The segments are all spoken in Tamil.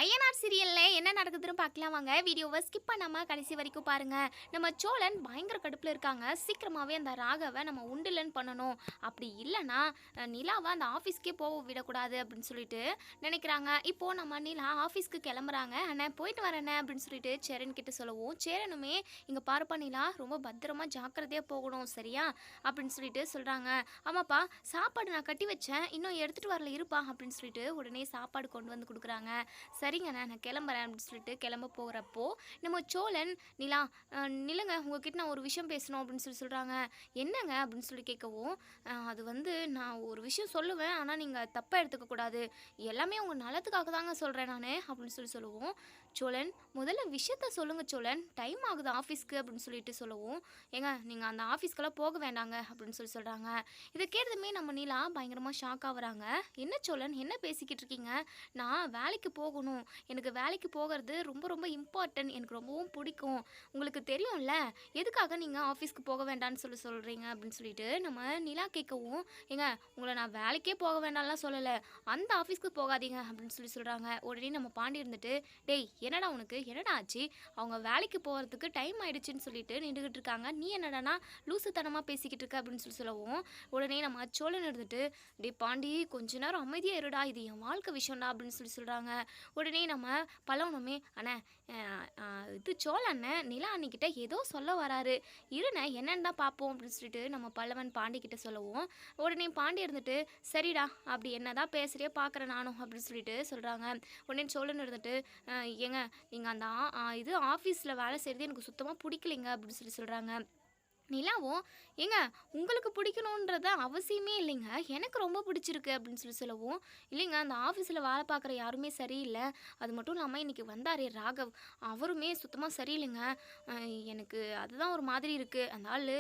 ஐயனார் சீரியல்ல என்ன நடக்குதுன்னு பார்க்கலாம் வாங்க. வீடியோவை ஸ்கிப் பண்ணாம கடைசி வரைக்கும் பாருங்க. நம்ம சோழன் பயங்கர கடுப்புல இருக்காங்க. சீக்கிரமாவே அந்த ராகவ நம்ம உண்டிலன் பண்ணணும். அப்படி இல்லைன்னா நிலாவை அந்த ஆஃபீஸ்க்கே போக விடக்கூடாது அப்படின்னு சொல்லிட்டு நினைக்கிறாங்க. இப்போ நம்ம நிலா ஆஃபீஸ்க்கு கிளம்புறாங்க. அண்ணே போயிட்டு வரேண்ணே அப்படின்னு சொல்லிட்டு சேரன் கிட்ட சொல்லவும், சேரனுமே இங்க பாருப்பா நிலா, ரொம்ப பத்திரமா ஜாக்கிரதையா போகணும் சரியா அப்படின்னு சொல்லிட்டு சொல்றாங்க. ஆமாப்பா, சாப்பாடு நான் கட்டி வச்சேன், இன்னும் எடுத்துட்டு வரல இருப்பா அப்படின்னு சொல்லிட்டு உடனே சாப்பாடு கொண்டு வந்து கொடுக்குறாங்க. சரிங்கண்ணா நான் கிளம்புறேன் அப்படின்னு சொல்லிட்டு கிளம்ப போகிறப்போ நம்ம சோழன் நிலா நிலங்க உங்ககிட்ட நான் ஒரு விஷயம் பேசணும் அப்படின்னு சொல்கிறாங்க. என்னங்க அப்படின்னு சொல்லி கேட்கவும், அது வந்து நான் ஒரு விஷயம் சொல்லுவேன், ஆனால் நீங்கள் தப்பாக எடுத்துக்கக்கூடாது, எல்லாமே உங்கள் நலத்துக்காக தாங்க சொல்கிறேன் நான் அப்படின்னு சொல்லுவோம். சோழன் முதல்ல விஷயத்த சொல்லுங்கள் சோழன், டைம் ஆகுது ஆஃபீஸ்க்கு அப்படின்னு சொல்லிட்டு சொல்லவும், ஏங்க நீங்கள் அந்த ஆஃபீஸ்க்கெல்லாம் போக வேண்டாங்க அப்படின்னு சொல்கிறாங்க. இதை கேட்டதுமே நம்ம நிலா பயங்கரமாக ஷாக் ஆகுறாங்க. என்ன சோழன் என்ன பேசிக்கிட்டு இருக்கீங்க, நான் வேலைக்கு போகணும், எனக்கு வேலைக்கு போகிறது ரொம்ப ரொம்ப இம்பார்ட்டன்ட், எனக்கு ரொம்பவும் பிடிக்கும், உங்களுக்கு தெரியும்ல, எதுக்காக நீங்கள் ஆஃபீஸ்க்கு போக வேண்டாம்னு சொல்கிறீங்க அப்படின்னு சொல்லிட்டு நம்ம நிலா கேட்கவும், ஏங்க உங்களை நான் வேலைக்கே போக வேண்டாம்லாம் சொல்லலை, அந்த ஆஃபீஸ்க்கு போகாதீங்க அப்படின்னு சொல்கிறாங்க. உடனே நம்ம பாண்டி இருந்துட்டு, டேய் என்னடா உனக்கு என்னடா ஆச்சு, அவங்க வேலைக்கு போகிறதுக்கு டைம் ஆயிடுச்சுன்னு சொல்லிட்டு நின்றுக்கிட்டு இருக்காங்க, நீ என்னடானா லூசுத்தனமாக பேசிக்கிட்டு இருக்க அப்படின்னு சொல்லவும், உடனே நம்ம சோழன் இருந்துட்டு, டே பாண்டி கொஞ்ச நேரம் அமைதியாக இருடா, இது என் வாழ்க்கை விஷயம்டா அப்படின்னு சொல்கிறாங்க. உடனே நம்ம பல்லவனுமே, அண்ணே இது சோழண்ணே நிலா அண்ணிக்கிட்ட ஏதோ சொல்ல வராரு, இருண்ணே என்னன்னு தான் பார்ப்போம் அப்படின்னு சொல்லிட்டு நம்ம பல்லவன் பாண்டிக்கிட்ட சொல்லவும், உடனே பாண்டி இருந்துட்டு, சரிடா அப்படி என்னதான் பேசுகிறியோ பார்க்குறேன் நானும் அப்படின்னு சொல்லிட்டு சொல்கிறாங்க. உடனே சோழன் இருந்துட்டு, ஏங்க நீங்கள் அந்த இது ஆஃபீஸில் வேலை செய்கிறது எனக்கு சுத்தமாக பிடிக்கலைங்க அப்படின்னு சொல்கிறாங்க. நிலாவும், ஏங்க உங்களுக்கு பிடிக்கணுன்றத அவசியமே இல்லைங்க, எனக்கு ரொம்ப பிடிச்சிருக்கு அப்படின்னு சொல்லவும், இல்லைங்க அந்த ஆஃபீஸில் வேலை பார்க்குற யாருமே சரியில்லை, அது மட்டும் இல்லாமல் இன்றைக்கி வந்தாரே ராகவ், அவருமே சுத்தமாக சரியில்லைங்க, எனக்கு அதுதான் ஒரு மாதிரி இருக்குது, அந்த ஆள்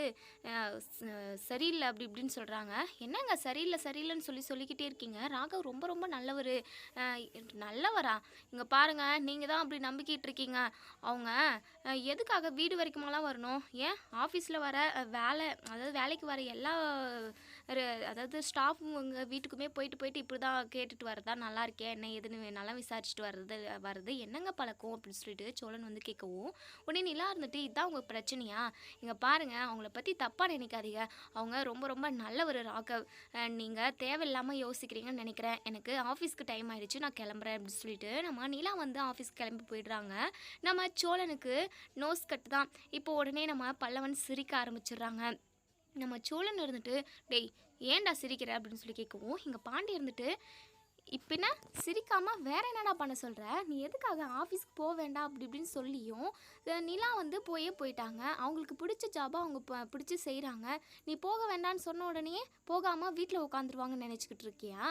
சரியில்லை அப்படி இப்படின்னு சொல்கிறாங்க. என்னங்க சரியில்லை சரியில்லைன்னு சொல்லிக்கிட்டே இருக்கீங்க, ராகவ் ரொம்ப ரொம்ப நல்லவர். நல்லவரா, இங்கே பாருங்கள் நீங்கள் தான் அப்படி நம்பிக்கிட்டு இருக்கீங்க, அவங்க எதுக்காக வீடு வரைக்குமெல்லாம் வரணும், ஏன் ஆஃபீஸில் வர வேலை, அதாவது வேலைக்கு வர எல்லா அதாவது ஸ்டாஃபுங்க வீட்டுக்குமே போயிட்டு இப்படி தான் கேட்டுட்டு வரதா, நல்லா இருக்கேன் என்ன ஏதுன்னு நல்லா விசாரிச்சுட்டு வருது என்னங்க பழக்கம் அப்படின்னு சொல்லிட்டு சோழன் வந்து கேட்கவும், உடனே நிலா இருந்துட்டு, இதுதான் உங்கள் பிரச்சனையா, இங்கே பாருங்கள் அவங்கள பற்றி தப்பாக நினைக்காதீங்க, அவங்க ரொம்ப ரொம்ப நல்ல ஒரு ராகவ், நீங்கள் தேவையில்லாமல் யோசிக்கிறீங்கன்னு நினைக்கிறேன், எனக்கு ஆஃபீஸ்க்கு டைம் ஆகிடுச்சு நான் கிளம்புறேன் அப்படின்னு சொல்லிட்டு நம்ம நிலா வந்து ஆஃபீஸ்க்கு கிளம்பி போயிடுறாங்க. நம்ம சோழனுக்கு நோஸ் கட் தான். இப்போ உடனே நம்ம பல்லவன் சிரிக்க ஆரம்பிச்சிடுறாங்க. நம்ம சோழன் இருந்துட்டு, டேய் ஏன்டா சிரிக்கிற அப்படின்னு சொல்லி கேட்கவும், இங்கே பாண்டி இருந்துட்டு, இப்படின்னா சிரிக்காமல் வேற என்னடா பண்ண சொல்கிற, நீ எதுக்காக ஆஃபீஸ்க்கு போக வேண்டாம் அப்படி இப்படின்னு சொல்லியும் நிலா வந்து போயிட்டாங்க, அவங்களுக்கு பிடிச்ச ஜாபாக அவங்க பிடிச்சி செய்கிறாங்க, நீ போக வேண்டான்னு சொன்ன உடனே போகாமல் வீட்டில் உட்காந்துருவாங்கன்னு நினச்சிக்கிட்டு இருக்கியா,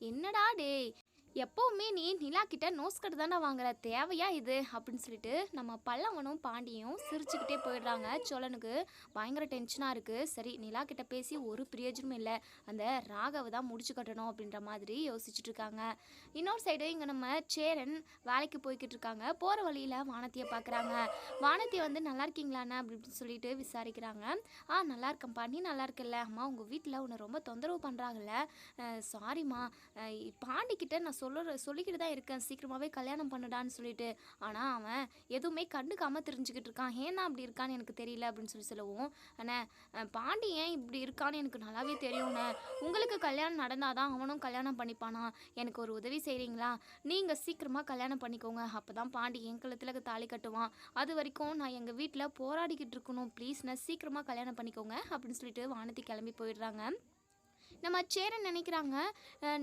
என்னடா டேய் எப்போவுமே நீ நிலா கிட்ட நோஸ் கட்டு தானே வாங்குற, தேவையா இது அப்படின்னு சொல்லிட்டு நம்ம பல்லவனும் பாண்டியும் சிரிச்சுக்கிட்டே போயிடுறாங்க. சோழனுக்கு பயங்கர டென்ஷனாக இருக்குது. சரி நிலா கிட்ட பேசி ஒரு பிரயோஜனமும் இல்லை, அந்த ராகவை தான் முடிச்சு கட்டணும் அப்படின்ற மாதிரி யோசிச்சுட்டு இருக்காங்க. இன்னொரு சைடு இங்கே நம்ம சேரன் வேலைக்கு போய்கிட்டு இருக்காங்க. போகிற வழியில் வானத்தியை பார்க்குறாங்க. வானத்தியை வந்து நல்லா இருக்கீங்களாண்ணா அப்படின்னு சொல்லிட்டு விசாரிக்கிறாங்க. நல்லா இருக்கேன்ப்பா, நீ நல்லா இருக்கல, அம்மா உங்கள் வீட்டில் உன்னை ரொம்ப தொந்தரவு பண்ணுறாங்கல்ல, சாரிம்மா, பாண்டிக்கிட்ட நான் சொல்லிக்கிட்டு தான் இருக்கேன் சீக்கிரமாகவே கல்யாணம் பண்ணுடான்னு சொல்லிட்டு, ஆனால் அவன் எதுவுமே கண்டுக்காமல் தெரிஞ்சுக்கிட்டு இருக்கான், ஏன்னா அப்படி இருக்கான்னு எனக்கு தெரியல அப்படின்னு சொல்லவும், அண்ணே பாண்டி ஏன் இப்படி இருக்கான்னு எனக்கு நல்லாவே தெரியும்ண்ணே, உங்களுக்கு கல்யாணம் நடந்தால் தான் அவனும் கல்யாணம் பண்ணிப்பானா, எனக்கு ஒரு உதவி செய்கிறீங்களா, நீங்கள் சீக்கிரமாக கல்யாணம் பண்ணிக்கோங்க, அப்போ தான் பாண்டி என் கழுத்தில் தாலி கட்டுவான், அது வரைக்கும் நான் எங்கள் வீட்டில் போராடிக்கிட்டு இருக்கணும், ப்ளீஸ்ண்ணே சீக்கிரமாக கல்யாணம் பண்ணிக்கோங்க அப்படின்னு சொல்லிட்டு வானதி கிளம்பி போயிடுறாங்க. நம்ம சேரன் நினைக்கிறாங்க,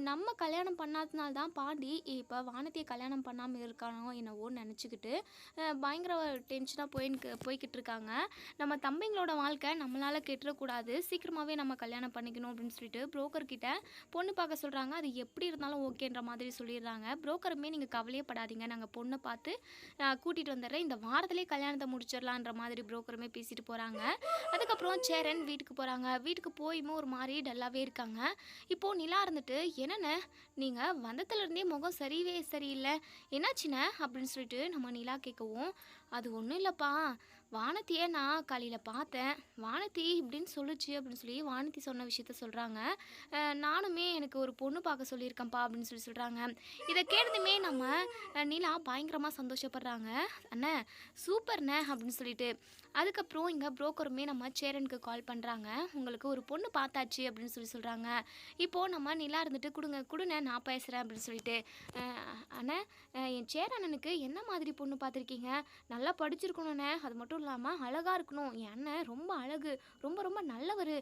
நம்ம கல்யாணம் பண்ணாதனால தான் பாண்டி இப்போ வானதியை கல்யாணம் பண்ணாமல் இருக்கானோ என்னவோன்னு நினச்சிக்கிட்டு பயங்கர டென்ஷனாக போய்கிட்டு இருக்காங்க. நம்ம தம்பிங்களோட வாழ்க்கை நம்மளால் கெட்டுறக்கூடாது, சீக்கிரமாகவே நம்ம கல்யாணம் பண்ணிக்கணும் அப்படின்னு சொல்லிட்டு புரோக்கர்கிட்ட பொண்ணு பார்க்க சொல்கிறாங்க. அது எப்படி இருந்தாலும் ஓகேன்ற மாதிரி சொல்லிடுறாங்க. புரோக்கருமே நீங்கள் கவலையே படாதீங்க, நாங்கள் பொண்ணை பார்த்து கூட்டிகிட்டு வந்துடுறேன், இந்த வாரத்திலே கல்யாணத்தை முடிச்சிடலான்ற மாதிரி புரோக்கருமே பேசிட்டு போகிறாங்க. அதுக்கப்புறம் சேரன் வீட்டுக்கு போகிறாங்க. வீட்டுக்கு போயுமே ஒரு மாதிரி டல்லாகவே இருக்காங்க. இப்போது நிலா இருந்துட்டு, என்னண்ணே நீங்கள் வந்ததுலேருந்தே முகம் சரியில்லை, என்னாச்சுண்ணே அப்படின்னு சொல்லிட்டு நம்ம நிலா கேட்கவும், அது ஒன்றும் இல்லைப்பா, வானத்திய நான் காலையில பார்த்தேன். வானதி இப்படின்னு சொல்லுச்சு அப்படின்னு சொல்லி வானதி சொன்ன விஷயத்த சொல்றாங்க. நானுமே எனக்கு ஒரு பொண்ணு பார்க்க சொல்லியிருக்கேன்ப்பா அப்படின்னு சொல்லி சொல்றாங்க. இத கேட்டதுமே நம்ம நிலா பயங்கரமா சந்தோஷப்படுறாங்க. "அண்ணே சூப்பர்ண்ணே" அப்படின்னு சொல்லிட்டு. அதுக்கப்புறம் இங்க புரோக்கருமே நம்ம சேரனுக்கு கால் பண்றாங்க. "உங்களுக்கு ஒரு பொண்ணு பார்த்தாச்சு" அப்படின்னு சொல்லி சொல்றாங்க. இப்போ நம்ம நிலா இருந்துட்டு குடுண்ணே நான் பேசுறேன்" அப்படின்னு சொல்லிட்டு. "அ அண்ணே என் சேரன் என்ன மாதிரி பொண்ணு பார்த்துருக்கீங்க? நல்லா படிச்சிருக்கணுண்ணே. அது மட்டும் இல்லாம அழகா இருக்கணும். என் அண்ணன் ரொம்ப அழகு. ரொம்ப ரொம்ப நல்லவரு.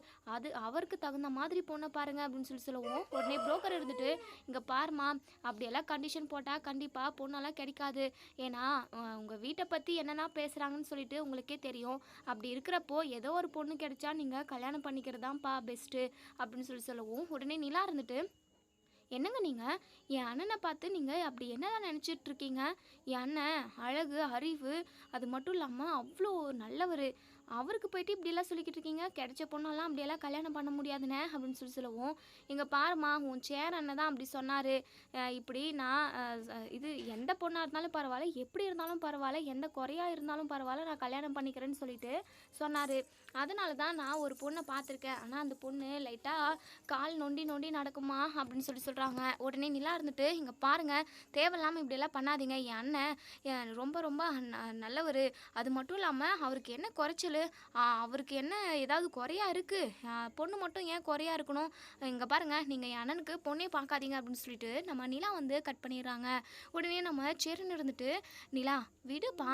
அவருக்கு தகுந்த மாதிரி பொண்ண பாருங்க அப்படின்னு சொல்லவும், உடனே புரோக்கர் இருந்துட்டு, "இங்க பாரும்மா, அப்படியெல்லாம் கண்டிஷன் போட்டா கண்டிப்பா பொண்ணெல்லாம் கிடைக்காது. ஏன்னா, உங்க வீட்ட பத்தி என்னென்ன பேசுறாங்கன்னு சொல்லிட்டு உங்களுக்கே தெரியும். அப்படி இருக்கிறப்போ, ஏதோ ஒரு பொண்ணு கிடைச்சா நீங்க கல்யாணம் பண்ணிக்கிறது தான்ப்பா பெஸ்ட்டு" அப்படின்னு சொல்லவும், உடனே நிலா இருந்துட்டு, "என்னங்க நீங்க? என் அண்ணன பார்த்து நீங்க அப்படி என்னதான் நெனச்சிட்டு இருக்கீங்க? என் அண்ணன் அழகு, அறிவு அது மட்டும் இல்லாம அவ்ளோ நல்லவரு. அவருக்கு போயிட்டு இப்படியெல்லாம் சொல்லிக்கிட்டு இருக்கீங்க? கிடைச்ச பொண்ணெல்லாம் அப்படியெல்லாம் கல்யாணம் பண்ண முடியாதுண்ணே" அப்படின்னு சொல்லவும், "இங்க பாரும்மா, உன் சேர் அண்ணன் தான் அப்படி சொன்னாரு. இப்படி நான் இது எந்த பொண்ணா இருந்தாலும் பரவால்ல, எப்படி இருந்தாலும் பரவால்ல, எந்த குறையா இருந்தாலும் பரவால்ல, நான் கல்யாணம் பண்ணிக்கிறேன்னு சொல்லிட்டு சொன்னாரு. அதனால தான் நான் ஒரு பொண்ண பார்த்துருக்கேன். ஆனா அந்த பொண்ணு லைட்டா கால் நொண்டி நொண்டி நடக்குமா" அப்படின்னு சொல்றாங்க. உடனே நிலா இருந்துட்டு, "இங்க பாருங்க, தேவையில்லாம இப்படியெல்லாம் பண்ணாதீங்க. என் அண்ணன் ரொம்ப ரொம்ப நல்லவரு. அது மட்டும் இல்லாம அவருக்கு என்ன குறைச்சலு? அவருக்கு என்ன ஏதாவது குறையா இருக்கு? பொண்ணு மட்டும் ஏன் குறையா இருக்கணும்? இங்க பாருங்க, நீங்க என் அண்ணனுக்கு பொண்ணே பார்க்காதீங்க" அப்படின்னு சொல்லிட்டு நம்ம நிலா வந்து கட் பண்ணிடுறாங்க. உடனே நம்ம சேருன்னு இருந்துட்டு, "நிலா விடுப்பா,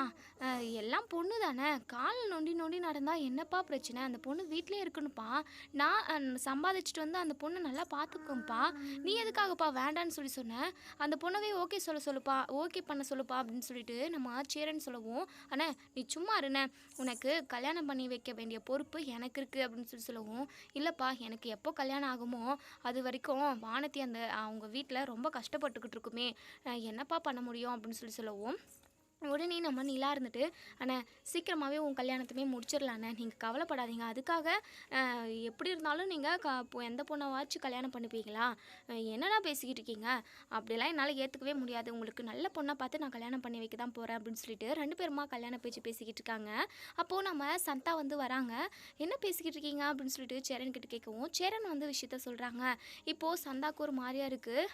எல்லாம் பொண்ணு தானே. கால் நொண்டி நொண்டி நடந்தா என்னப்பா பிரச்சனை? அந்த பொண்ணு வீட்லயே இருக்கணும்ப்பா. நான் சம்பாதிச்சுட்டு வந்து அந்த பொண்ண நல்லா பார்த்துக்குவேன்ப்பா. நீ எதுக்காகப்பா வேண்டான்னு சொன்ன? அந்த பொண்ணவே ஓகே சொல்லுப்பா. ஓகே பண்ண சொல்லுப்பா" அப்படின்னு சொல்லிட்டு நம்ம சேரன் சொல்லவும், "அண்ணே நீ சும்மா இருண்ணே. உனக்கு கல்யாணம் பண்ணி வைக்க வேண்டிய பொறுப்பு எனக்கு இருக்கு" அப்படின்னு சொல்லவும், "இல்லப்பா எனக்கு எப்போ கல்யாணம் ஆகுமோ அது வரைக்கும் வானதி அவங்க வீட்ல ரொம்ப கஷ்டப்பட்டுக்கிட்டு இருக்குமே. என்னப்பா பண்ண முடியும்" அப்படின்னு சொல்லவும், உடனே நம்ம நிலா இருந்துட்டு, "அண்ணே சீக்கிரமாகவே உன் கல்யாணத்தையுமே முடிச்சிடலாண்ணே. நீங்கள் கவலைப்படாதீங்க. அதுக்காக எப்படி இருந்தாலும் நீங்கள் எந்த பொண்ணாவாச்சும் கல்யாணம் பண்ணிப்பீங்களா? என்னடா பேசிக்கிட்டு இருக்கீங்க? அப்படிலாம் என்னால் ஏற்றுக்கவே முடியாது. உங்களுக்கு நல்ல பொண்ணாக பார்த்து நான் கல்யாணம் பண்ணி வைக்க தான் போகிறேன்" அப்படின்னு சொல்லிட்டு 2 பேருமா கல்யாண பேச்சு பேசிக்கிட்டு இருக்காங்க. அப்போது நம்ம சந்தா வந்து வராங்க. "என்ன பேசிக்கிட்டு இருக்கீங்க?" அப்படின்னு சொல்லிட்டு சேரன் கிட்ட கேட்கவும், சேரன் வந்து விஷயத்த சொல்கிறாங்க. இப்போது சந்தாவுக்கு ஒரு மாதிரியா இருக்குது.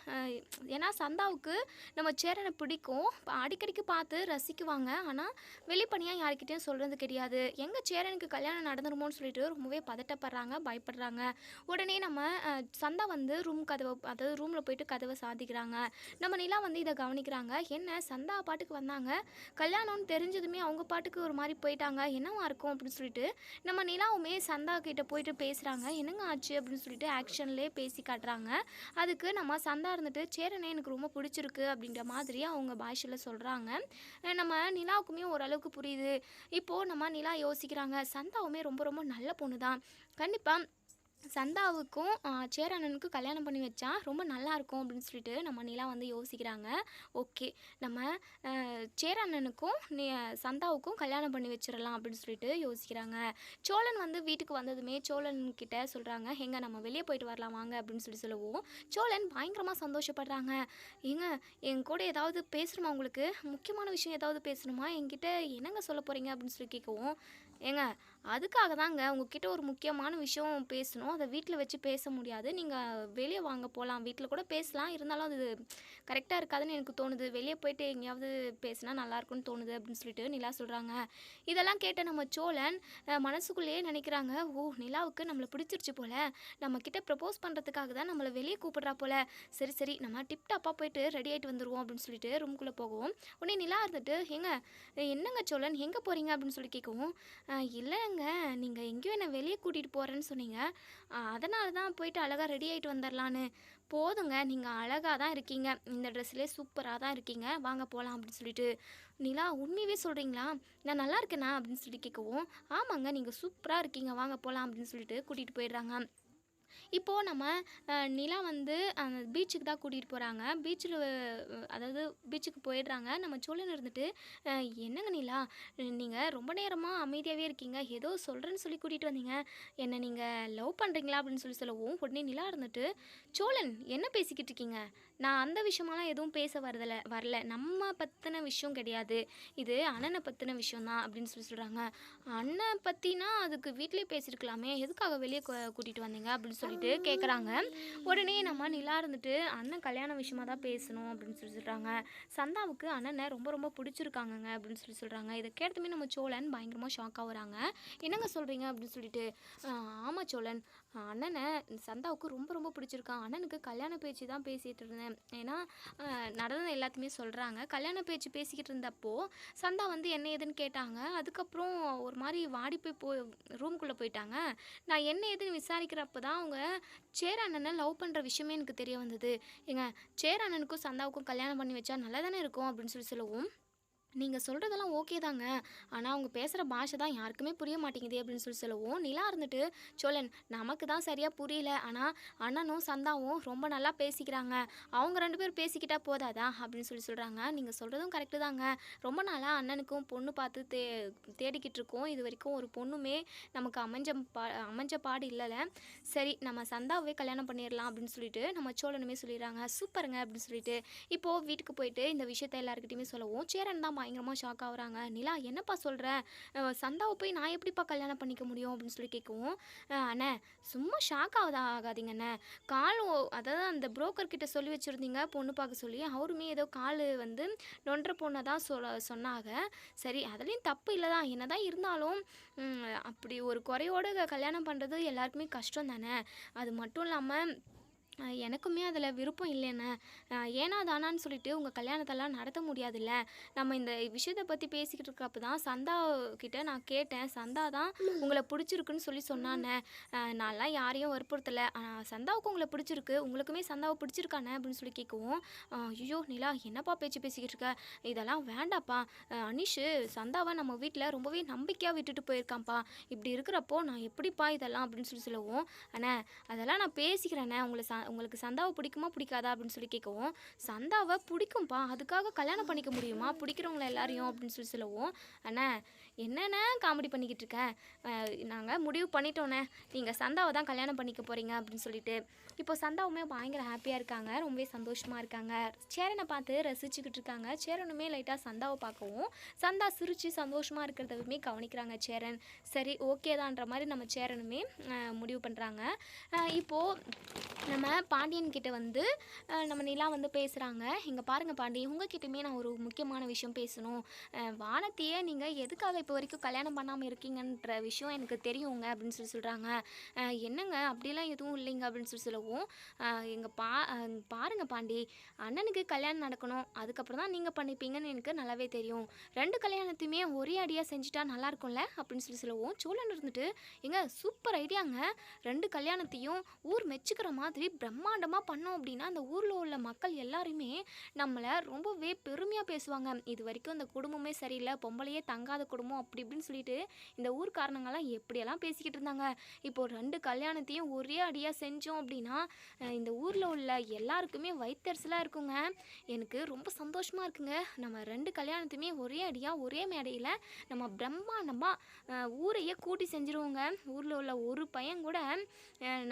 ஏன்னா சந்தாவுக்கு நம்ம சேரனை பிடிக்கும். அடிக்கடிக்கு பார்த்து ரசிக்குவாங்க. ஆனால் வெளிப்படையாக யார்கிட்டயும் சொல்கிறது கிடையாது. எங்கே சேரனுக்கு கல்யாணம் நடந்துருமோன்னு சொல்லிட்டு ரொம்பவே பதட்டப்படுறாங்க, பயப்படுறாங்க. உடனே நம்ம சந்தா வந்து அதாவது ரூமில் போயிட்டு கதவை சாத்திக்கிறாங்க. நம்ம நிலா வந்து இதை கவனிக்கிறாங்க. என்ன சந்தா பாட்டுக்கு வந்தாங்க, கல்யாணம்னு தெரிஞ்சதுமே அவங்க பாட்டுக்கு ஒரு மாதிரி போயிட்டாங்க, என்னவா இருக்கும் அப்படின்னு சொல்லிட்டு நம்ம நிலாவுமே சந்தா கிட்ட போயிட்டு பேசுகிறாங்க. "என்னங்க ஆச்சு?" அப்படின்னு சொல்லிட்டு ஆக்ஷன்லேயே பேசி காட்டுறாங்க. அதுக்கு நம்ம சந்தா இருந்துட்டு, "சேரனே எனக்கு ரொம்ப பிடிச்சிருக்கு" அப்படின்ற மாதிரி அவங்க பாஷையில் சொல்கிறாங்க. நம்ம நிலாவுக்குமே ஓரளவுக்கு புரியுது. இப்போது நம்ம நிலா யோசிக்கிறாங்க, சந்தாவுமே ரொம்ப ரொம்ப நல்ல பொண்ணு தான். கண்டிப்பா சந்தாவுக்கும் சேரண்ணனுக்கும் கல்யாணம் பண்ணி வச்சா ரொம்ப நல்லாயிருக்கும் அப்படின்னு சொல்லிட்டு நம்ம நிலா வந்து யோசிக்கிறாங்க. ஓகே, நம்ம சேரண்ணனுக்கும் சந்தாவுக்கும் கல்யாணம் பண்ணி வச்சிடலாம் அப்படின்னு சொல்லிட்டு யோசிக்கிறாங்க. சோழன் வந்து வீட்டுக்கு வந்ததுமே சோழன் கிட்ட சொல்கிறாங்க, "ஏங்க நம்ம வெளியே போயிட்டு வரலாம் வாங்க" அப்படின்னு சொல்லவும், சோழன் பயங்கரமாக சந்தோஷப்படுறாங்க. "ஏங்க என் கூட ஏதாவது பேசணுமா உங்களுக்கு? முக்கியமான விஷயம் ஏதாவது பேசணுமா? என்கிட்ட என்னங்க சொல்ல போகிறீங்க?" அப்படின்னு சொல்லி கேட்கவும், "ஏங்க அதுக்காக தாங்க உங்ககிட்ட ஒரு முக்கியமான விஷயம் பேசணும். அத வீட்ல வச்சு பேச முடியாது. நீங்க வெளிய வாங்க போலாம். வீட்ல கூட பேசலாம். இருந்தாலும் அது கரெக்ட்டா இருக்காதுன்னு எனக்கு தோணுது. வெளிய போயிட்டு எங்கேயாவது பேசினா நல்லாயிருக்கும்னு தோணுது" அப்படின்னு சொல்லிட்டு நிலா சொல்றாங்க. இதெல்லாம் கேட்ட நம்ம சோழன் மனசுக்குள்ளேயே நினைக்கிறாங்க, "ஓ! நிலாவுக்கு நம்மள பிடிச்சிருச்சு போல. நம்ம கிட்ட ப்ரப்போஸ் பண்றதுக்காக தான் நம்மள வெளிய கூப்பிடுறா போல. சரி, சரி நம்ம டிப் டாப்பா போயிட்டு ரெடி ஆயிட்டு வந்துருவோம்" அப்படின்னு சொல்லிட்டு ரூம்குள்ள போகவும், உடனே நிலா இருந்துட்டு, "ஏங்க என்னங்க சோழன் எங்க போறீங்க?" அப்படின்னு சொல்லி கேட்கவும், இல்லைங்க, நீங்க எங்கேயோ என்ன வெளிய கூட்டிட்டு போறேன்னு சொன்னீங்க. அதனால தான் போயிட்டு அழகா ரெடி ஆயிட்டு வந்துரலான்னு. போதுங்க, நீங்க அழகா தான் இருக்கீங்க. இந்த ட்ரெஸ்லயே சூப்பரா தான் இருக்கீங்க. வாங்க போலாம் அப்படின்னு சொல்லிட்டு, நிலா உண்மையவே சொல்றீங்களா? நான் நல்லா இருக்கேனா? அப்படின்னு சொல்லி கேட்கவும், ஆமாங்க நீங்க சூப்பரா இருக்கீங்க. வாங்க போலாம் அப்படின்னு சொல்லிட்டு கூட்டிட்டு போயிடுறாங்க. இப்போது நம்ம நிலா வந்து அந்த பீச்சுக்கு தான் கூட்டிகிட்டு போகிறாங்க. பீச்சில் அதாவது பீச்சுக்கு போயிடுறாங்க. நம்ம சோழன் இருந்துட்டு, "என்னங்க நிலா, நீங்கள் ரொம்ப நேரமாக அமைதியாகவே இருக்கீங்க. ஏதோ சொல்கிறேன்னு சொல்லி கூட்டிகிட்டு வந்தீங்க. என்ன நீங்கள் லவ் பண்ணுறீங்களா?" அப்படின்னு சொல்லவும், உடனே நிலா இருந்துட்டு, சோழன் என்ன பேசிக்கிட்டு இருக்கீங்க? நான் அந்த விஷயமாலாம் எதுவும் பேச வரல. நம்ம பத்தின விஷயம் கிடையாது. இது அண்ணன பத்தின விஷயம் தான் அப்படின்னு சொல்றாங்க. அண்ணன் பத்தினா அதுக்கு வீட்லயே பேசியிருக்கலாமே. எதுக்காக வெளிய கூட்டிட்டு வந்தீங்க? அப்படின்னு சொல்லிட்டு கேட்குறாங்க. உடனே நம்ம நிலா இருந்துட்டு, அண்ணன் கல்யாண விஷயமா தான் பேசணும் அப்படின்னு சொல்றாங்க. சந்தாவுக்கு அண்ணன ரொம்ப ரொம்ப பிடிச்சிருக்காங்கங்க அப்படின்னு சொல்றாங்க. இத கேட்டதுமே நம்ம சோழன் பயங்கரமா ஷாக் ஆகுறாங்க. என்னங்க சொல்றீங்க? அப்படின்னு சொல்லிட்டு, ஆமா சோழன், அண்ணன சந்தாவுக்கு ரொம்ப ரொம்ப பிடிச்சிருக்கான். அண்ணனுக்கு கல்யாண பேச்சு தான் பேசிட்டு இருந்தேன். ஏன்னா நடந்தது எல்லாத்தையுமே சொல்கிறாங்க. கல்யாண பேச்சு பேசிக்கிட்டு இருந்தப்போ சந்தா வந்து என்ன ஏதுன்னு கேட்டாங்க. அதுக்கப்புறம் ஒரு மாதிரி வாடி போய் ரூம்குள்ளே போயிட்டாங்க. நான் என்ன ஏதுன்னு விசாரிக்கிறப்ப தான் அவங்க சேர் அண்ணனை லவ் பண்ணுற விஷயமே எனக்கு தெரிய வந்தது. ஏங்க, சேர் அண்ணனுக்கும் சந்தாவுக்கும் கல்யாணம் பண்ணி வச்சா நல்லா தானே இருக்கும் அப்படின்னு சொல்லவும், நீங்க சொல்றதெல்லாம் ஓகே தாங்க. ஆனா, அவங்க பேசுற பாஷை தான் யாருக்குமே புரிய மாட்டேங்குதே அப்படின்னு சொல்லவும், நிலா இருந்துட்டு, சோழன், நமக்கு தான் சரியா புரியல. ஆனா, அண்ணனும் சந்தாவும் ரொம்ப நல்லா பேசிக்கிறாங்க. அவங்க 2 பேரும் பேசிக்கிட்டா போதாதா? அப்படின்னு சொல்றாங்க. நீங்க சொல்றதும் கரெக்ட்டு தாங்க. ரொம்ப நாளா அண்ணனுக்கும் பொண்ணு பார்த்து தேடிக்கிட்டு இருக்கோம். இதுவரைக்கும் ஒரு பொண்ணுமே நமக்கு அமைஞ்ச பாடு இல்லல. சரி, நம்ம சந்தாவே கல்யாணம் பண்ணிடலாம் அப்படின்னு சொல்லிட்டு நம்ம சோழனுமே சொல்லிடுறாங்க. சூப்பருங்க அப்படின்னு சொல்லிட்டு, இப்போ வீட்டுக்கு போயிட்டு இந்த விஷயத்த எல்லாருக்கிட்டையுமே சொல்லவும், சேரன் தான் பயங்கரமாக ஷாக் ஆகுறாங்க. நிலா, என்னப்பா சொல்கிற? சந்தாவை போய் நான் எப்படிப்பா கல்யாணம் பண்ணிக்க முடியும் அப்படின்னு சொல்லி கேட்கவும், அண்ணே சும்மா ஷாக் ஆகாதீங்கண்ணே. அதாவது அந்த புரோக்கர் கிட்ட சொல்லி வச்சுருந்தீங்க பொண்ணு பார்க்க சொல்லி, அவருமே ஏதோ கால் வந்து நொன்ற பொண்ணை தான் சொன்னாங்க. சரி, அதுலேயும் தப்பு இல்லை தான். என்ன தான் இருந்தாலும் அப்படி ஒரு குறையோடு கல்யாணம் பண்ணுறது எல்லாருக்குமே கஷ்டம் தானே. அது மட்டும் இல்லாமல் எனக்குமே அதில் விருப்பம் இல்லைண்ணே. ஏனா தானான்னு சொல்லிட்டு உங்கள் கல்யாணத்தெல்லாம் நடத்த முடியாதுல்ல. நம்ம இந்த விஷயத்தை பற்றி பேசிக்கிட்டு இருக்கப்போ தான் சந்தா கிட்ட நான் கேட்டேன். சந்தா தான் உங்களை பிடிச்சிருக்குன்னு சொல்லி சொன்னானே. நான்லாம் யாரையும் வற்புறுத்தலை. சந்தாவுக்கு உங்களை பிடிச்சிருக்கு, உங்களுக்குமே சந்தாவை பிடிச்சிருக்கானே அப்படின்னு சொல்லி கேட்கவும், ஐயோ நிலா, என்னப்பா பேச்சு பேசிக்கிட்டு இருக்க? இதெல்லாம் வேண்டாப்பா. அனிஷு சந்தாவை நம்ம வீட்டில் ரொம்பவே நம்பிக்கையாக விட்டுட்டு போயிருக்கான்ப்பா. இப்படி இருக்கிறப்போ நான் எப்படிப்பா இதெல்லாம் அப்படின்னு சொல்லவும், அண்ணே அதெல்லாம் நான் பேசிக்கிறேண்ணே. உங்களுக்கு சந்தாவை பிடிக்குமா பிடிக்காதா அப்படின்னு சொல்லி கேட்கவும், சந்தாவை பிடிக்கும்ப்பா, அதுக்காக கல்யாணம் பண்ணிக்க முடியுமா பிடிக்கிறவங்கள எல்லாரையும் அப்படின்னு சொல்லவும், அண்ணா என்னென்ன காமெடி பண்ணிக்கிட்டு இருக்கேன், நாங்கள் முடிவு பண்ணிட்டோண்ணே, நீங்கள் சந்தாவை தான் கல்யாணம் பண்ணிக்க போகிறீங்க அப்படின்னு சொல்லிட்டு. இப்போ சந்தாவுமே பயங்கர ஹாப்பியாக இருக்காங்க, ரொம்பவே சந்தோஷமாக இருக்காங்க. சேரனை பார்த்து ரசிச்சுக்கிட்டு இருக்காங்க. சேரனுமே லைட்டாக சந்தாவை பார்க்கவும், சந்தா சிரித்து சந்தோஷமாக இருக்கிறதவுமே கவனிக்கிறாங்க சேரன். சரி, ஓகே தான்ற மாதிரி நம்ம சேரனுமே முடிவு பண்ணுறாங்க. இப்போது நம்ம பாண்டியன் கிட்ட வந்து நம்ம நிலா வந்து பேசுகிறாங்க. இங்கே பாருங்கள் பாண்டி, உங்ககிட்டயுமே நான் ஒரு முக்கியமான விஷயம் பேசணும். வானத்தையே நீங்கள் எதுக்காக இப்போ வரைக்கும் கல்யாணம் பண்ணாமல் இருக்கீங்கன்ற விஷயம் எனக்கு தெரியுங்க அப்படின்னு சொல்கிறாங்க. என்னங்க அப்படிலாம் எதுவும் இல்லைங்க அப்படின்னு சொல்லவும், எங்கள் பாருங்கள் பாண்டி, அண்ணனுக்கு கல்யாணம் நடக்கணும், அதுக்கப்புறம் தான் நீங்கள் பண்ணிப்பீங்கன்னு எனக்கு நல்லாவே தெரியும். 2 கல்யாணத்தையுமே ஒரே அடியாக செஞ்சுட்டா நல்லா இருக்கும்ல அப்படின்னு சொல்லவும், சோழன் இருந்துட்டு, எங்க சூப்பர் ஐடியாங்க, 2 கல்யாணத்தையும் ஊர் மெச்சுக்கிற மாதிரி பிரம்மாண்டமாக பண்ணோம் அப்படின்னா அந்த ஊரில் உள்ள மக்கள் எல்லாருமே நம்மளை ரொம்பவே பெருமையாக பேசுவாங்க. இது வரைக்கும் இந்த குடும்பமே சரியில்லை, பொம்பளையே தங்காத குடும்பம் அப்படி இப்படின்னு சொல்லிட்டு இந்த ஊர்க்காரணங்கள்லாம் எப்படியெல்லாம் பேசிக்கிட்டு இருந்தாங்க. இப்போது 2 கல்யாணத்தையும் ஒரே அடியாக செஞ்சோம் அப்படின்னா இந்த ஊரில் உள்ள எல்லாருக்குமே வயிற்றெரிச்சலாக இருக்குங்க. எனக்கு ரொம்ப சந்தோஷமாக இருக்குங்க. நம்ம 2 கல்யாணத்தையுமே ஒரே அடியாக ஒரே மேடையில் நம்ம பிரம்மாண்டமாக ஊரையே கூட்டி செஞ்சுருவோங்க. ஊரில் உள்ள ஒரு பையன் கூட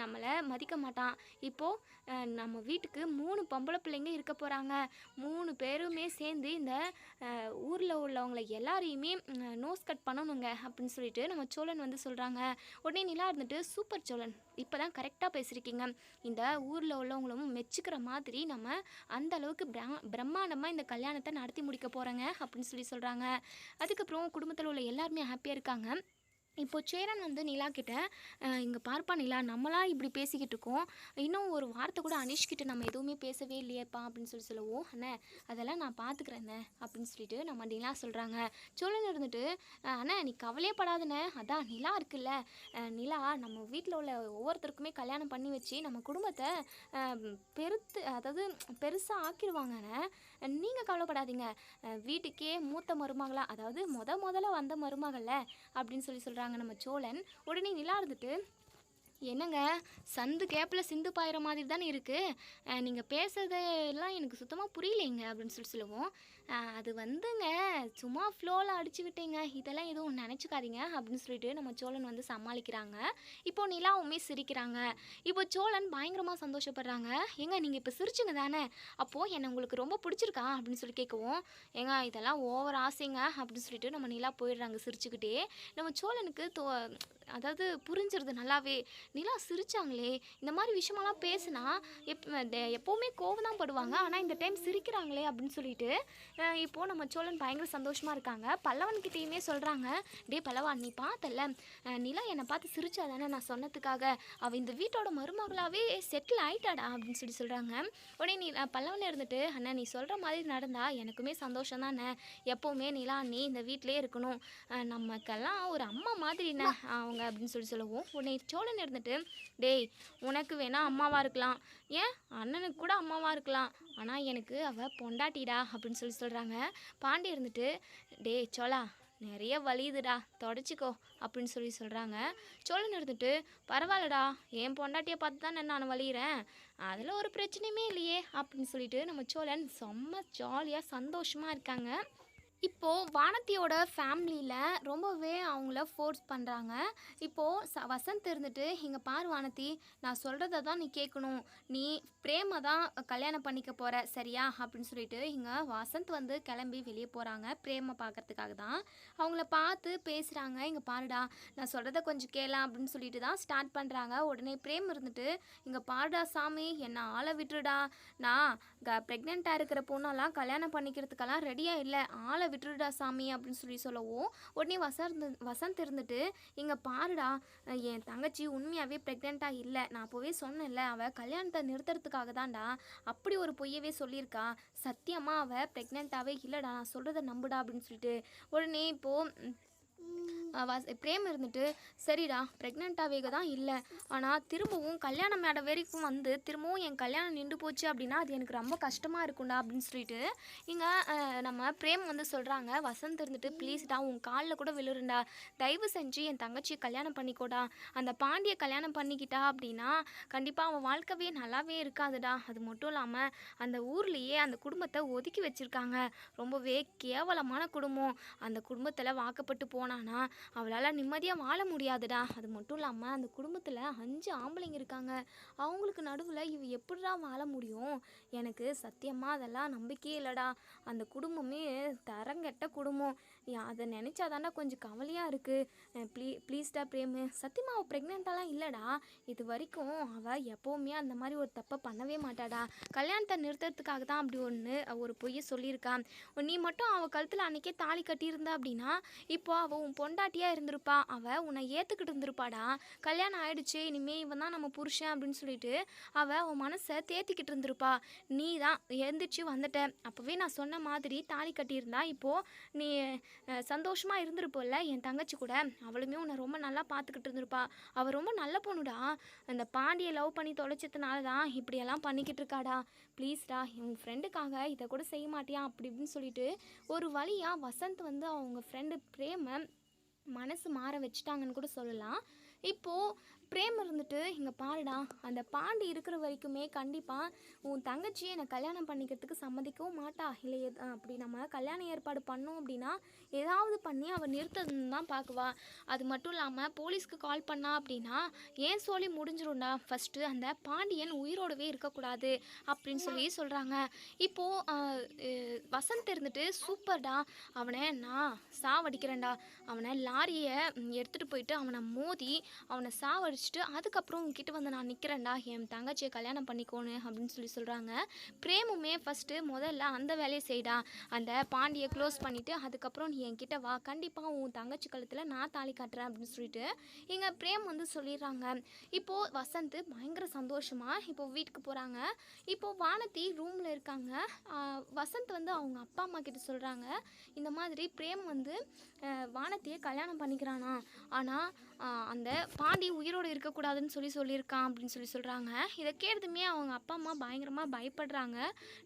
நம்மளை மதிக்க மாட்டான். இப்போது நம்ம வீட்டுக்கு 3 பொம்பளை பிள்ளைங்க இருக்க போகிறாங்க. 3 பேருமே சேர்ந்து இந்த ஊரில் உள்ளவங்களை எல்லாரையுமே நோஸ் கட் பண்ணணுங்க அப்படின்னு சொல்லிட்டு நம்ம சோழன் வந்து சொல்கிறாங்க. உடனே நிலா இருந்துட்டு, சூப்பர் சோழன், இப்போ தான் கரெக்டாக பேசியிருக்கீங்க. இந்த ஊரில் உள்ளவங்களும் மெச்சுக்கிற மாதிரி நம்ம அந்த அளவுக்கு பிரம்மாண்டமாக இந்த கல்யாணத்தை நடத்தி முடிக்க போகிறோங்க அப்படின்னு சொல்கிறாங்க. அதுக்கப்புறம் குடும்பத்தில் உள்ள எல்லாருமே ஹாப்பியாக இருக்காங்க. இப்போ சேரன் வந்து நிலா கிட்ட, இங்கே பார்ப்பா நிலா, நம்மளா இப்படி பேசிக்கிட்டு இருக்கோம், இன்னும் ஒரு வார்த்தை கூட அனிஷ்கிட்ட நம்ம எதுவுமே பேசவே இல்லையேப்பா அப்படின்னு சொல்லவும், அண்ணே அதெல்லாம் நான் பார்த்துக்கிறேண்ணே அப்படின்னு சொல்லிட்டு நம்ம நிலா சொல்கிறாங்க. சோழன் இருந்துட்டு, அண்ணே நீ கவலையே படாதண்ணே, அதான் நிலா இருக்குல்ல, நிலா நம்ம வீட்டில் உள்ள ஒவ்வொருத்தருக்குமே கல்யாணம் பண்ணி வச்சு நம்ம குடும்பத்தை அதாவது பெருசாக ஆக்கிடுவாங்கண்ணே, நீங்கள் கவலைப்படாதீங்க. வீட்டுக்கே மூத்த மருமகளா, அதாவது முதல்ல வந்த மருமகள அப்படின்னு சொல்கிறாங்க நம்ம சோழன். உடனே நிலா இருந்துட்டு, என்னங்க சந்து கேப்பில் சிந்து பாயிற மாதிரி தானே இருக்குது, நீங்கள் பேசுறதெல்லாம் எனக்கு சுத்தமாக புரியலைங்க அப்படின்னு சொல்லவும், அது வந்துங்க சும்மா ஃப்ளோவில் அடிச்சு விட்டேங்க. இதெல்லாம் எதுவும் நினச்சிக்காதீங்க அப்படின்னு சொல்லிட்டு நம்ம சோழன் வந்து சமாளிக்கிறாங்க. இப்போ நிலாவுமே சிரிக்கிறாங்க. இப்போ சோழன் பயங்கரமாக சந்தோஷப்படுறாங்க. ஏங்க நீங்கள் இப்போ சிரிச்சுங்க தானே, அப்போது என்னை உங்களுக்கு ரொம்ப பிடிச்சிருக்கா அப்படின்னு சொல்லி கேட்கவும், ஏங்க இதெல்லாம் ஓவர் ஆசைங்க அப்படின்னு சொல்லிட்டு நம்ம நிலா போயிடுறாங்க சிரிச்சுக்கிட்டே. நம்ம சோழனுக்கு அதாவது புரிஞ்சிருது நல்லாவே. நிலா சிரிச்சாங்களே, இந்த மாதிரி விஷயமெல்லாம் பேசுனா எப்போவுமே கோவம் தான் படுவாங்க, ஆனால் இந்த டைம் சிரிக்கிறாங்களே அப்படின்னு சொல்லிட்டு இப்போது நம்ம சோழன் பயங்கர சந்தோஷமாக இருக்காங்க. பல்லவன்கிட்டேயுமே சொல்கிறாங்க, டே பல்லவான் நீ பார்த்தல நிலா என்னை பார்த்து சிரிச்சா தானே நான் சொன்னதுக்காக, அவள் இந்த வீட்டோட மருமகளாகவே செட்டில் ஆயிட்டாடா அப்படின்னு சொல்லி சொல்கிறாங்க. உடனே நீ பல்லவன் இருந்துட்டு, அண்ணா நீ சொல்கிற மாதிரி நடந்தா எனக்குமே சந்தோஷம் தானே, எப்போவுமே நிலா நீ இந்த வீட்டிலே இருக்கணும், நமக்கெல்லாம் ஒரு அம்மா மாதிரிண்ணே அவங்க அப்படின்னு சொல்லி சொல்லுவோம். உடனே சோழன் இருந்துட்டு, டேய் உனக்கு வேணா அம்மாவாக இருக்கலாம், ஏன் அண்ணனுக்கு கூட அம்மாவாக இருக்கலாம், ஆனால் எனக்கு அவள் பொண்டாட்டிடா அப்படின்னு சொல்லி சொல்கிறாங்க. பாண்டி இருந்துட்டு, டேய் சோழா நிறைய வலியுதுடா தொடச்சிக்கோ அப்படின்னு சொல்லி சொல்கிறாங்க. சோழன் இருந்துட்டு, பரவாயில்லடா என் பொண்டாட்டியை பார்த்து தானே நான் வலிகிறேன், அதில் ஒரு பிரச்சனையுமே இல்லையே அப்படின்னு சொல்லிட்டு நம்ம சோழன் செம்ம ஜாலியாக சந்தோஷமாக இருக்காங்க. இப்போது வானத்தியோட ஃபேமிலியில் ரொம்பவே அவங்கள ஃபோர்ஸ் பண்ணுறாங்க. இப்போது வசந்த் இருந்துட்டு, இங்கே பாரு வானதி, நான் சொல்கிறத தான் நீ கேட்கணும், நீ பிரேமை தான் கல்யாணம் பண்ணிக்க போகிற சரியா அப்படின்னு சொல்லிட்டு இங்கே வசந்த் வந்து கிளம்பி வெளியே போகிறாங்க பிரேமை பார்க்கறதுக்காக தான். அவங்கள பார்த்து பேசுகிறாங்க. இங்கே பாருடா நான் சொல்கிறத கொஞ்சம் கேளா அப்படின்னு சொல்லிட்டு தான் ஸ்டார்ட் பண்ணுறாங்க. உடனே பிரேம் இருந்துட்டு, இங்கே பாருடா சாமி என்னை ஆளை விட்டுருடா, நான் ப்ரெக்னெண்ட்டாக இருக்கிற பொண்ணெல்லாம் கல்யாணம் பண்ணிக்கிறதுக்கெல்லாம் ரெடியாக இல்லை, ஆளை விட்டுருடா சாமி அப்படின்னு சொல்லி சொல்லவும், உடனே வசந்த் இருந்துட்டு, இங்கே பாருடா என் தங்கச்சி உண்மையாகவே ப்ரெக்னெண்ட்டாக இல்லை, நான் அப்போவே சொன்னேன்ல அவள் கல்யாணத்தை நிறுத்துறதுக்காக தான்டா அப்படி ஒரு பொய்யவே சொல்லியிருக்கா, சத்தியமாக அவள் ப்ரெக்னெண்ட்டாகவே இல்லைடா, நான் சொல்கிறத நம்புடா அப்படின்னு சொல்லிட்டு. உடனே இப்போது பிரேம் இருந்துட்டு, சரிடா ப்ரெக்னெண்ட்டாகவே தான் இல்லை, ஆனால் திரும்பவும் கல்யாண மேடை வரைக்கும் வந்து திரும்பவும் என் கல்யாணம் நின்று போச்சு அப்படின்னா அது எனக்கு ரொம்ப கஷ்டமாக இருக்கும்டா அப்படின்னு சொல்லிட்டு இங்கே நம்ம பிரேம் வந்து சொல்கிறாங்க. வசந்த் இருந்துட்டு, ப்ளீஸ்டா உன் காலில் கூட விழுறண்டா, தயவு செஞ்சு என் தங்கச்சியை கல்யாணம் பண்ணிக்கோடா, அந்த பாண்டியை கல்யாணம் பண்ணிக்கிட்டா அப்படின்னா கண்டிப்பாக அவன் வாழ்க்கவே நல்லாவே இருக்காதுடா, அது மட்டும் இல்லாமல் அந்த ஊர்லேயே அந்த குடும்பத்தை ஒதுக்கி வச்சுருக்காங்க, ரொம்பவே கேவலமான குடும்பம், அந்த குடும்பத்தில் வாக்கப்பட்டு போனானா அவளால் நிம்மதியாக வாழ முடியாதுடா, அது மட்டும் இல்லாமல் அந்த குடும்பத்தில் 5 ஆம்பளைங்க இருக்காங்க, அவங்களுக்கு நடுவில் இவ எப்படிடா வாழ முடியும், எனக்கு சத்தியமாக அதெல்லாம் நம்பிக்கையே இல்லைடா, அந்த குடும்பமே தரங்கெட்ட குடும்பம், அதை நினச்சாதாண்டா கொஞ்சம் கவலையாக இருக்குது, ப்ளீஸ்டா பிரேமு, சத்தியமாக அவள் ப்ரெக்னெண்ட்டாலாம் இல்லைடா, இது வரைக்கும் அவள் எப்போவுமே அந்த மாதிரி ஒரு தப்பை பண்ணவே மாட்டாடா, கல்யாணத்தை நிறுத்துறதுக்காக தான் அப்படி ஒரு பொய்யை சொல்லியிருக்கான், நீ மட்டும் அவள் கழுத்தில் அன்றைக்கே தாலி கட்டியிருந்தா அப்படின்னா இப்போ அவள் உன் பொண்டாட்டியாக இருந்திருப்பா, அவள் உன்னை ஏற்றுக்கிட்டு இருந்திருப்பாடா, கல்யாணம் ஆயிடுச்சு இனிமேல் இவன் தான் நம்ம புருஷன் அப்படின்னு சொல்லிட்டு அவன் மனசை தேத்திக்கிட்டு இருந்திருப்பா, நீ தான் எழுந்திரிச்சு வந்துட்ட, அப்போவே நான் சொன்ன மாதிரி தாலி கட்டியிருந்தா இப்போது நீ சந்தோஷமாக இருந்திருப்போல்ல, என் தங்கச்சி கூட அவளுமே உன்னை ரொம்ப நல்லா பார்த்துக்கிட்டு இருந்திருப்பா, அவள் ரொம்ப நல்ல பொண்ணுடா, அந்த பாண்டியை லவ் பண்ணி தொலைச்சதுனால தான் இப்படியெல்லாம் பண்ணிக்கிட்டு இருக்காடா, ப்ளீஸ்டா உங்கள் ஃப்ரெண்டுக்காக இதை கூட செய்ய மாட்டியா அப்படி இப்படின்னு சொல்லிட்டு ஒரு வழியாக வசந்த் வந்து அவங்க ஃப்ரெண்டு பிரேமை மனசு மாற வச்சுட்டாங்கன்னு கூட சொல்லலாம். இப்போது பிரேம் இருந்துட்டு, இங்கே பாருடா அந்த பாண்டி இருக்கிற வரைக்குமே கண்டிப்பாக உன் தங்கச்சியை என்னை கல்யாணம் பண்ணிக்கிறதுக்கு சம்மதிக்கவும் மாட்டா, இல்லை அப்படி நம்ம கல்யாணம் ஏற்பாடு பண்ணோம் அப்படின்னா ஏதாவது பண்ணி அவள் நிறுத்தணுன்னு தான் பார்க்குவா, அது மட்டும் இல்லாமல் போலீஸ்க்கு கால் பண்ணா அப்படின்னா ஏன் சொல்லி முடிஞ்சிரும்டா, ஃபஸ்ட்டு அந்த பாண்டியன் உயிரோடவே இருக்கக்கூடாது அப்படின்னு சொல்லி சொல்கிறாங்க. இப்போது வசந்த் இருந்துட்டு, சூப்பர்டா அவனை நான் சாவடிக்கிறேன்டா, அவனை லாரியை எடுத்துகிட்டு போயிட்டு அவனை மோதி அவனை சாவடிச்சுட்டு அதுக்கப்புறம் உங்ககிட்ட வந்து நான் நிற்கிறேன்டா, என் தங்கச்சியை கல்யாணம் பண்ணிக்கோன்னு அப்படின்னு சொல்லி சொல்கிறாங்க. பிரேமுமே ஃபஸ்ட்டு முதல்ல அந்த வேலையை செய்டா, அந்த பாண்டியை க்ளோஸ் பண்ணிவிட்டு அதுக்கப்புறம் நீ என்கிட்ட வா, கண்டிப்பாக உன் தங்கச்சி கழுத்தில் நான் தாலி காட்டுறேன் அப்படின்னு சொல்லிட்டு இங்கே பிரேம் வந்து சொல்லிடுறாங்க. இப்போது வசந்த் பயங்கர சந்தோஷமாக இப்போது வீட்டுக்கு போகிறாங்க. இப்போது வானதி ரூமில் இருக்காங்க. வசந்த் வந்து அவங்க அப்பா அம்மா கிட்ட சொல்கிறாங்க, இந்த மாதிரி பிரேம் வந்து வானத்தியை கல்யாணம் பண்ணிக்கிறானா, ஆனால் அந்த பாண்டி உயிரோடு இருக்கக்கூடாதுன்னு சொல்லியிருக்கான் அப்படின்னு சொல்கிறாங்க. இதை கேட்டதுமே அவங்க அப்பா அம்மா பயங்கரமாக பயப்படுறாங்க.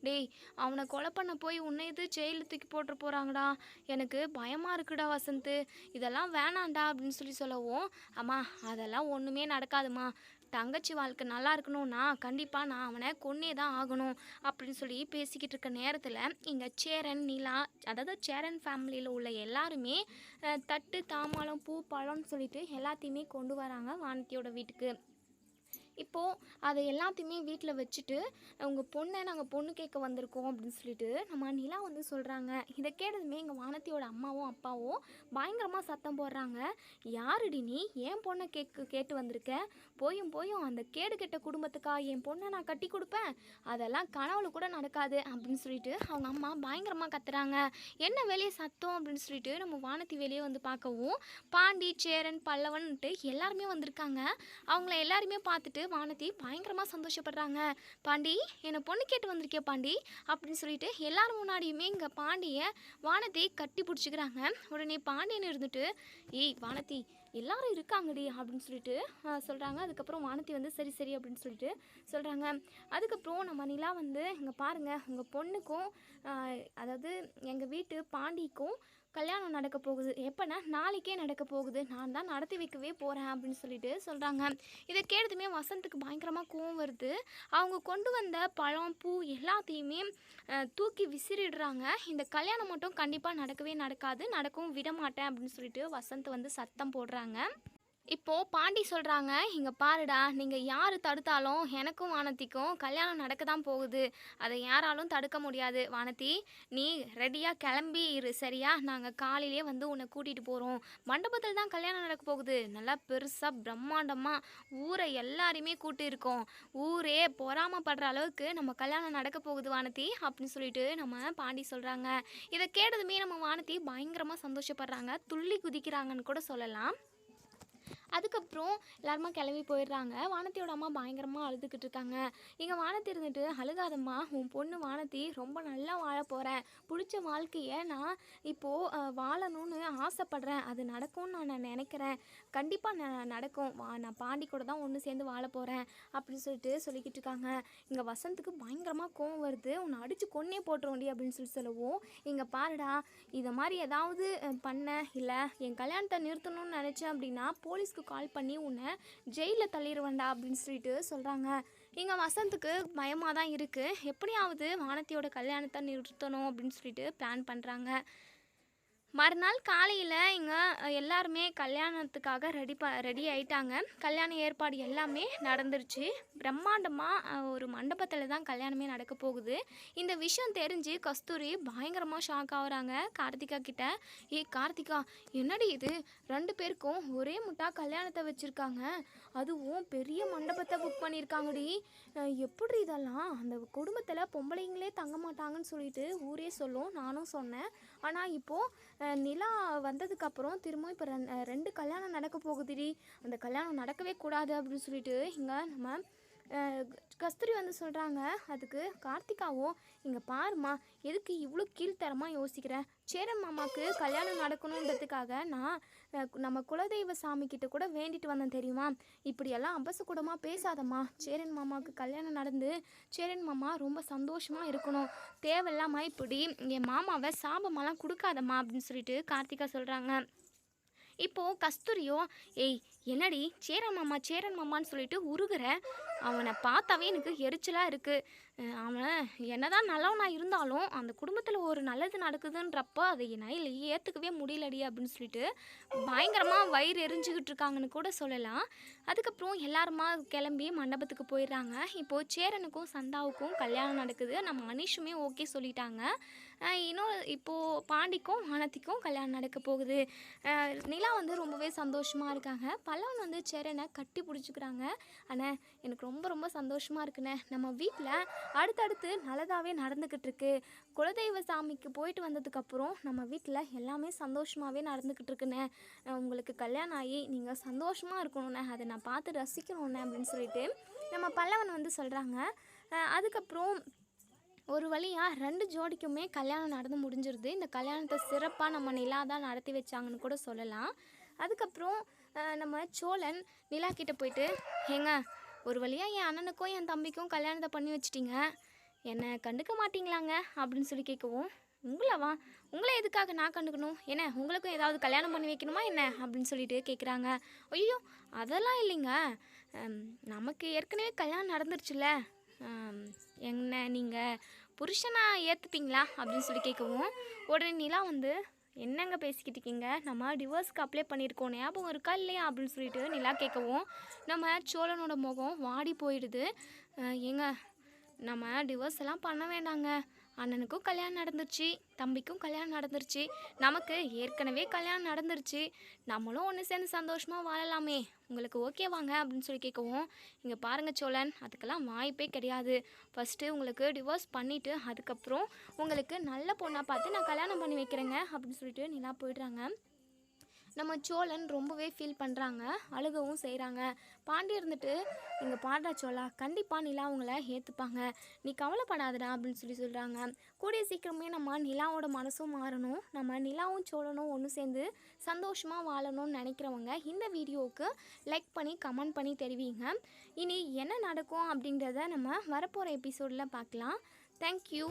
டேய் அவனை கொலை பண்ண போய் உன்னை இது ஜெயிலில் தூக்கி போட்டு போகிறாங்கடா, எனக்கு பயமாக இருக்குடா வசந்த், இதெல்லாம் வேணாண்டா அப்படின்னு சொல்லவும், அம்மா அதெல்லாம் ஒன்றுமே நடக்காதுமா, தங்கச்சி வாழ்க்கை நல்லா இருக்கணும்னா கண்டிப்பாக நான் அவனை கொன்னே தான் ஆகணும் அப்படின்னு சொல்லி பேசிக்கிட்டு இருக்க நேரத்தில் இங்கே சேரன் நிலா, அதாவது சேரன் ஃபேமிலியில் உள்ள எல்லாருமே தட்டு தாம்பாளம் பூ பழம்னு சொல்லிட்டு எல்லாத்தையுமே கொண்டு வராங்க வானதியோட வீட்டுக்கு. இப்போது அதை எல்லாத்தையுமே வீட்டில் வச்சுட்டு உங்கள் பொண்ணை நாங்கள் பொண்ணு கேட்க வந்திருக்கோம் அப்படின்னு சொல்லிட்டு நம்ம நிலா வந்து சொல்கிறாங்க. இதை கேட்டதுமே எங்கள் வானதியோட அம்மாவும் அப்பாவும் பயங்கரமாக சத்தம் போடுறாங்க. யாருடி நீ என் பொண்ணை கேட்டு வந்திருக்க? போயும் அந்த கேடு கெட்ட குடும்பத்துக்கா என் பொண்ணை நான் கட்டி கொடுப்பேன்? அதெல்லாம் கனவுல கூட நடக்காது அப்படின்னு சொல்லிட்டு அவங்க அம்மா பயங்கரமாக கத்துறாங்க. என்ன வெளியே சத்தம் அப்படின்னு சொல்லிட்டு நம்ம வானதி வெளியே வந்து பார்க்கவும் பாண்டி, சேரன், பல்லவன்ட்டு எல்லாருமே வந்திருக்காங்க. அவங்கள எல்லாருமே பார்த்துட்டு வானதி பயங்கரமாக சந்தோஷப்படுறாங்க. பாண்டி, என்னை பொண்ணு கேட்டு வந்திருக்கிய பாண்டி அப்படின்னு சொல்லிட்டு எல்லாரும் முன்னாடியுமே இங்கே பாண்டியை வானதி கட்டி பிடிச்சிக்கிறாங்க. உடனே பாண்டியன் இருந்துட்டு, ஏய் வானதி, எல்லாரும் இருக்காங்கடி அப்படின்னு சொல்லிட்டு சொல்கிறாங்க. அதுக்கப்புறம் வானதி வந்து சரி சரி அப்படின்னு சொல்லிட்டு சொல்கிறாங்க. அதுக்கப்புறம் நம்ம நிலா வந்து இங்கே பாருங்கள், உங்கள் பொண்ணுக்கும் அதாவது எங்கள் வீட்டு பாண்டிக்கும் கல்யாணம் நடக்க போகுது. எப்போனா நாளைக்கே நடக்க போகுது. நான் தான் நடத்தி வைக்கவே போகிறேன் அப்படின்னு சொல்லிட்டு சொல்கிறாங்க. இதை கேட்டதுமே வசந்துக்கு பயங்கரமாக கோவம் வருது. அவங்க கொண்டு வந்த பழம் பூ எல்லாத்தையுமே தூக்கி விசிறிடுறாங்க. இந்த கல்யாணம் மட்டும் கண்டிப்பாக நடக்கவே நடக்காது, நடக்கவும் விட மாட்டேன் அப்படின்னு சொல்லிட்டு வசந்த் வந்து சத்தம் போடுறாங்க. இப்போது பாண்டி சொல்கிறாங்க, இங்கே பாருடா, நீங்கள் யார் தடுத்தாலும் எனக்கும் வானதிக்கும் கல்யாணம் நடக்க தான் போகுது. அதை யாராலும் தடுக்க முடியாது. வானதி, நீ ரெடியாக கிளம்பி இரு சரியா? நாங்கள் காலையிலே வந்து உன்னை கூட்டிகிட்டு போகிறோம். மண்டபத்தில் தான் கல்யாணம் நடக்க போகுது. நல்லா பெருசாக பிரம்மாண்டமாக ஊரை எல்லாரையுமே கூட்டி இருக்கோம். ஊரே பொறாமப்படுற அளவுக்கு நம்ம கல்யாணம் நடக்க போகுது வானதி அப்படின்னு சொல்லிட்டு நம்ம பாண்டி சொல்கிறாங்க. இதை கேட்டதுமே நம்ம வானதி பயங்கரமாக சந்தோஷப்படுறாங்க, துள்ளி குதிக்கிறாங்கன்னு கூட சொல்லலாம். அதுக்கப்புறம் எல்லாருமா கிளம்பி போயிடுறாங்க. வானதியோட அம்மா பயங்கரமாக அழுதுகிட்டு இருக்காங்க. இங்கே வானதி இருந்துட்டு, அழுகாதம்மா, உன் பொண்ணு வானதி ரொம்ப நல்லா வாழ போகிறேன். பிடிச்ச வாழ்க்கையை நான் இப்போது வாழணும்னு ஆசைப்பட்றேன். அது நடக்கும்னு நான் நினைக்கிறேன். கண்டிப்பாக நடக்கும். நான் பாண்டி கூட தான் ஒன்று சேர்ந்து வாழ போகிறேன் அப்படின்னு சொல்லிட்டு சொல்லிக்கிட்டு இருக்காங்க. இங்கே வசந்துக்கு பயங்கரமாக கோவம் வருது. உன்னை அடித்து கொன்னே போட்டுருவோண்டி அப்படின்னு சொல்லவும், இங்கே பாருடா, இதை மாதிரி ஏதாவது பண்ண இல்லை என் கல்யாணத்தை நிறுத்தணும்னு நினச்சேன் அப்படின்னா போலீஸ்க்கு கால் பண்ணி உன்னை ஜெயிலில் தள்ளிடுவேண்டா அப்படின்னு சொல்லிட்டு சொல்கிறாங்க. இங்கே வசந்துக்கு பயமாக தான் இருக்குது. எப்படியாவது வானதியோட கல்யாணத்தை நிறுத்தணும் அப்படின்னு சொல்லிட்டு பிளான் பண்ணுறாங்க. மறுநாள் காலையில் இங்கே எல்லாருமே கல்யாணத்துக்காக ரெடி ஆகிட்டாங்க. கல்யாண ஏற்பாடு எல்லாமே நடந்துருச்சு. பிரம்மாண்டமாக ஒரு மண்டபத்தில் தான் கல்யாணமே நடக்க போகுது. இந்த விஷயம் தெரிஞ்சு கஸ்தூரி பயங்கரமாக ஷாக் ஆகுறாங்க கார்த்திகா கிட்ட. கார்த்திகா, என்னடி இது, 2 பேருக்கும் ஒரே முட்டா கல்யாணத்தை வச்சுருக்காங்க, அதுவும் பெரிய மண்டபத்தை புக் பண்ணியிருக்காங்கடி. எப்படி இதெல்லாம்? அந்த குடும்பத்தில் பொம்பளைங்களே தங்க மாட்டாங்கன்னு சொல்லிட்டு ஊரே சொல்லும், நானும் சொன்னேன். ஆனால் இப்போது நிலா வந்ததுக்கப்புறம் திரும்ப இப்போ 2 கல்யாணம் நடக்க போகுதுடி. அந்த கல்யாணம் நடக்கவே கூடாது அப்படின்னு சொல்லிட்டு இங்கே நம்ம கஸ்தூரி வந்து சொல்கிறாங்க. அதுக்கு கார்த்திகாவும், இங்கே பாருமா, எதுக்கு இவ்வளோ கீழ்த்தரமாக யோசிக்கிறேன்? சேரன் மாமாவுக்கு கல்யாணம் நடக்கணுன்றதுக்காக நான் நம்ம குலதெய்வ சாமிக்கிட்ட கூட வேண்டிட்டு வந்தேன் தெரியுமா? இப்படியெல்லாம் அபசகுடமாக பேசாதம்மா. சேரன் மாமாவுக்கு கல்யாணம் நடந்து சேரன் மாமா ரொம்ப சந்தோஷமாக இருக்கணும். தேவையில்லாமல் இப்படி என் மாமாவை சாபமெல்லாம் கொடுக்காதம்மா அப்படின்னு சொல்லிட்டு கார்த்திகா சொல்கிறாங்க. இப்போது கஸ்தூரியோ, என்னடி சேரன் மாமான்னு சொல்லிட்டு உருகிற? அவனை பார்த்தாவே எனக்கு எரிச்சலாக இருக்குது. அவன் என்னதான் நல்லவனா இருந்தாலும் அந்த குடும்பத்தில் ஒரு நல்லது நடக்குதுன்றப்போ அதை என்னால் ஏற்றுக்கவே முடியலடி அப்படின்னு சொல்லிட்டு பயங்கரமாக வயிறு எரிஞ்சுக்கிட்டு இருக்காங்கன்னு கூட சொல்லலாம். அதுக்கப்புறம் எல்லாருமா கிளம்பி மண்டபத்துக்கு போயிடுறாங்க. இப்போது சேரனுக்கும் சந்தாவுக்கும் கல்யாணம் நடக்குது. நம்ம அனிஷுமே ஓகே சொல்லிட்டாங்க. இன்னும் இப்போது பாண்டிக்கும் வானதிக்கும் கல்யாணம் நடக்க போகுது. நிலா வந்து ரொம்பவே சந்தோஷமாக இருக்காங்க. பல்லவன் வந்து சேரனை கட்டி பிடிச்சிக்கிறாங்க. ஆனால் எனக்கு ரொம்ப ரொம்ப சந்தோஷமாக இருக்குண்ணே. நம்ம வீட்டில் அடுத்தடுத்து நல்லதாகவே நடந்துக்கிட்டு இருக்கு. குலதெய்வ சாமிக்கு போயிட்டு வந்ததுக்கப்புறம் நம்ம வீட்டில் எல்லாமே சந்தோஷமாகவே நடந்துக்கிட்டு இருக்குண்ணே. உங்களுக்கு கல்யாணம் ஆகி நீங்கள் சந்தோஷமாக இருக்கணுண்ணே, அதை நான் பார்த்து ரசிக்கணுண்ணே அப்படின்னு சொல்லிட்டு நம்ம பல்லவன் வந்து சொல்கிறாங்க. அதுக்கப்புறம் ஒரு வழியாக 2 ஜோடிக்குமே கல்யாணம் நடந்து முடிஞ்சிருது. இந்த கல்யாணத்தை சிறப்பாக நம்ம நிலா தான் நடத்தி வச்சாங்கன்னு கூட சொல்லலாம். அதுக்கப்புறம் நம்ம சோழன் நிலா கிட்டே போயிட்டு, ஏங்க, ஒரு வழியாக என் அண்ணனுக்கும் என் தம்பிக்கும் கல்யாணத்தை பண்ணி வச்சிட்டிங்க, என்னை கண்டுக்க மாட்டிங்களாங்க அப்படின்னு சொல்லி கேட்கவும், உங்களவா? உங்கள எதுக்காக நான் கண்டுக்கணும்? என்ன உங்களுக்கும் ஏதாவது கல்யாணம் பண்ணி வைக்கணுமா என்ன? அப்படின்னு சொல்லிட்டு கேட்குறாங்க. ஐயய்யோ! அதெல்லாம் இல்லைங்க. அம் நமக்கு ஏற்கனவே கல்யாணம் நடந்துருச்சுல்ல. அம் என்ன நீங்க புருஷனா ஏத்துப்பீங்களா? அப்படின்னு சொல்லி கேட்கவும், உடனே நிலா வந்து, என்னங்க பேசிக்கிட்டு இருக்கீங்க? நம்ம டிவோர்ஸ்க்கு அப்ளை பண்ணியிருக்கோம். ஞாபகம் இருக்கா இல்லையா? அப்படின்னு சொல்லிட்டு நிலா கேட்கவும், நம்ம சோழனோட முகம் வாடி போயிடுது. ஏங்க நம்ம டிவோர்ஸ் எல்லாம் பண்ண வேண்டாங்க. அண்ணனுக்கும் கல்யாணம் நடந்துருச்சு, தம்பிக்கும் கல்யாணம் நடந்துருச்சு, நமக்கு ஏற்கனவே கல்யாணம் நடந்துருச்சு. நம்மளும் ஒன்று சேர்ந்து சந்தோஷமாக வாழலாமே, உங்களுக்கு ஓகேவாங்க அப்படின்னு சொல்லி கேட்கவும், இங்கே பாருங்கள் சோழன், அதுக்கெல்லாம் வாய்ப்பே கிடையாது. ஃபஸ்ட்டு உங்களுக்கு டிவோர்ஸ் பண்ணிவிட்டு அதுக்கப்புறம் உங்களுக்கு நல்ல பொண்ணாக பார்த்து நான் கல்யாணம் பண்ணி வைக்கிறேங்க அப்படின்னு சொல்லிட்டு நிலா போயிடுறாங்க. நம்ம சோழன் ரொம்பவே ஃபீல் பண்ணுறாங்க, அழுகவும் செய்கிறாங்க. பாண்டி இருந்துட்டு, இங்கே பாடுறா சோழா, கண்டிப்பாக நிலா உங்களை ஏற்றுப்பாங்க, நீ கவலைப்படாதடா அப்படின்னு சொல்லி சொல்கிறாங்க. கூடிய சீக்கிரமே நம்ம நிலாவோட மனசும் மாறணும், நம்ம நிலாவும் சோழனும் ஒன்று சேர்ந்து சந்தோஷமாக வாழணும்னு நினைக்கிறவங்க இந்த வீடியோவுக்கு லைக் பண்ணி கமெண்ட் பண்ணி தெரிவிங்க. இனி என்ன நடக்கும் அப்படின்றத நம்ம வரப்போகிற எபிசோடில் பார்க்கலாம். தேங்க்யூ.